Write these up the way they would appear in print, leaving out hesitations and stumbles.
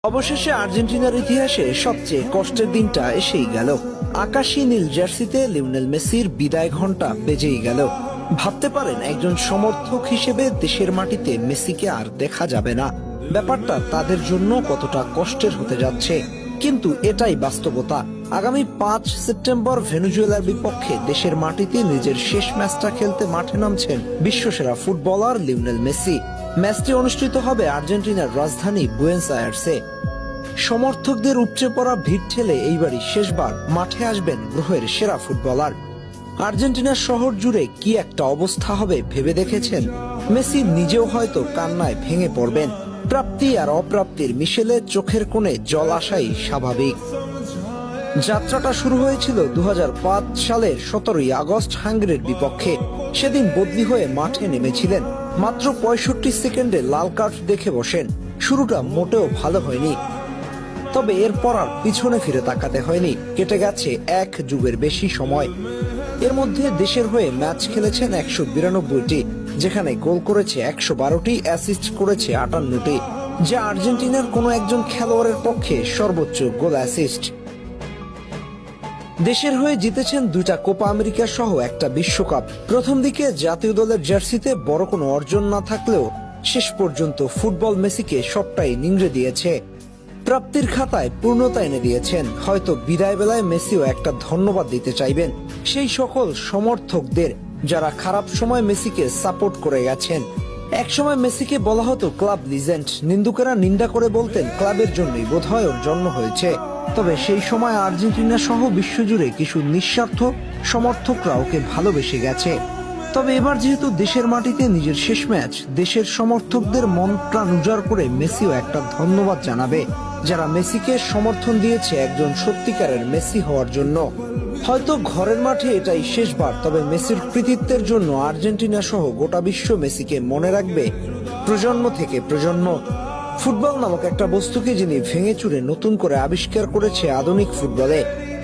অবশেষে আর্জেন্টিনার ইতিহাসে সবচেয়ে কষ্টের দিনটা এসেই গেল। আকাশী নীল জার্সিতে লিওনেল মেসির বিদায় ঘন্টা বেজেই গেল। ভাবতে পারেন একজন সমর্থক হিসেবে দেশের মাটিতে মেসিকে আর দেখা যাবে না। ব্যাপারটা তাদের জন্য কতটা কষ্টের হতে যাচ্ছে, কিন্তু এটাই বাস্তবতা। আগামী 5 সেপ্টেম্বর ভেনেজুয়েলার বিপক্ষে দেশের মাটিতে নিজের শেষ ম্যাচটা খেলতে মাঠে নামছেন বিশ্বসেরা ফুটবলার লিওনেল মেসি। ম্যাচটি অনুষ্ঠিত হবে আর্জেন্টিনার রাজধানী বুয়েনোস আয়ার্সে। সমর্থকদের উপচে পড়া ভিড় ঠেলে এইবারই শেষবার মাঠে আসবেন গ্রহের সেরা ফুটবলার। আর্জেন্টিনার শহর জুড়ে কি একটা অবস্থা হবে ভেবে দেখেছেন? মেসি নিজেও হয়তো কান্নায় ভেঙে পড়বেন। প্রাপ্তি আর অপ্রাপ্তির মিশেলে চোখের কোণে জল আসাই স্বাভাবিক। যাত্রাটা শুরু হয়েছিল 2005 সালের 17 আগস্ট হাঙ্গেরির বিপক্ষে। সেদিন বদলি হয়ে মাঠে নেমেছিলেন। মাত্র 65 সেকেন্ডে লাল কার্ড দেখে বসেন। শুরুটা মোটেও ভালো হয়নি, তবে এরপর আর পিছনে ফিরে তাকাতে হয়নি। কেটে গেছে এক যুগের বেশি সময়। এর মধ্যে দেশের হয়ে ম্যাচ খেলেছেন 192টি, যেখানে গোল করেছে 112টি, অ্যাসিস্ট করেছে 58টি, যা আর্জেন্টিনার কোনো একজন খেলোয়াড়ের পক্ষে সর্বোচ্চ গোল অ্যাসিস্ট। দেশের হয়ে জিতেছেন 2টা কোপা আমেরিকা সহ একটা বিশ্বকাপ। প্রথম দিকে জাতীয় দলের জার্সিতে বড় কোনো অর্জন না থাকলেও শেষ পর্যন্ত ফুটবল মেসিকে সবটাই নিংড়ে দিয়েছে। প্রাপ্তির খাতায় পূর্ণতা এনে দিয়েছেন। হয়তো বিদায় বেলায় মেসিও একটা ধন্যবাদ দিতে চাইবেন সেই সকল সমর্থকদের যারা খারাপ সময় মেসিকে সাপোর্ট করে গেছেন। একসময় মেসিকে বলা হতো ক্লাব লিজেন্ড। নিন্দুকেরা নিন্দা করে বলতেন ক্লাবের জন্যই বোধহয় ওর জন্ম হয়েছে। তবে সেই সময় আর্জেন্টিনা সহ বিশ্বজুড়ে কিছু নিঃস্বার্থ সমর্থকরা ওকে ভালোবেসে গেছে। তবে এবার যেহেতু দেশের মাটিতে নিজের শেষ ম্যাচ, দেশের সমর্থকদের মন প্রাণ উজাড় করে মেসিও একটা ধন্যবাদ জানাবে যারা মেসিকে সমর্থন দিয়েছে একজন সত্যিকারের মেসি হওয়ার জন্য। হয়তো ঘরের মাঠে এটাই শেষবার, তবে মেসির কৃতিত্বের জন্য আর্জেন্টিনা সহ গোটা বিশ্ব মেসিকে মনে রাখবে প্রজন্ম থেকে প্রজন্ম। ফুটবল নামক একটা বস্তুকে যিনি ভেঙে চুরে নতুন করে আবিষ্কার করেছে আধুনিক ফুটবলে,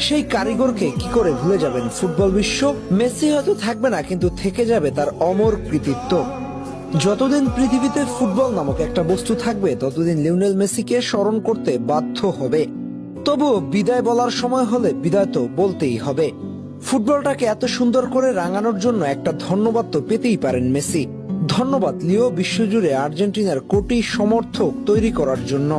সেই কারিগরকে কি করে ভুলে যাবেন ফুটবল বিশ্ব? মেসি হয়তো থাকবে না, কিন্তু থেকে যাবে তার অমর কৃতিত্ব। যতদিন পৃথিবীতে ফুটবল নামক একটা বস্তু থাকবে, ততদিন লিওনেল মেসিকে স্মরণ করতে বাধ্য হবে। তবুও বিদায় বলার সময় হলে বিদায় তো বলতেই হবে। ফুটবলটাকে এত সুন্দর করে রাঙানোর জন্য একটা ধন্যবাদ তো পেতেই পারেন মেসি। ধন্যবাদ লিও, বিশ্বজুড়ে আর্জেন্টিনার কোটি সমর্থক তৈরি করার জন্য।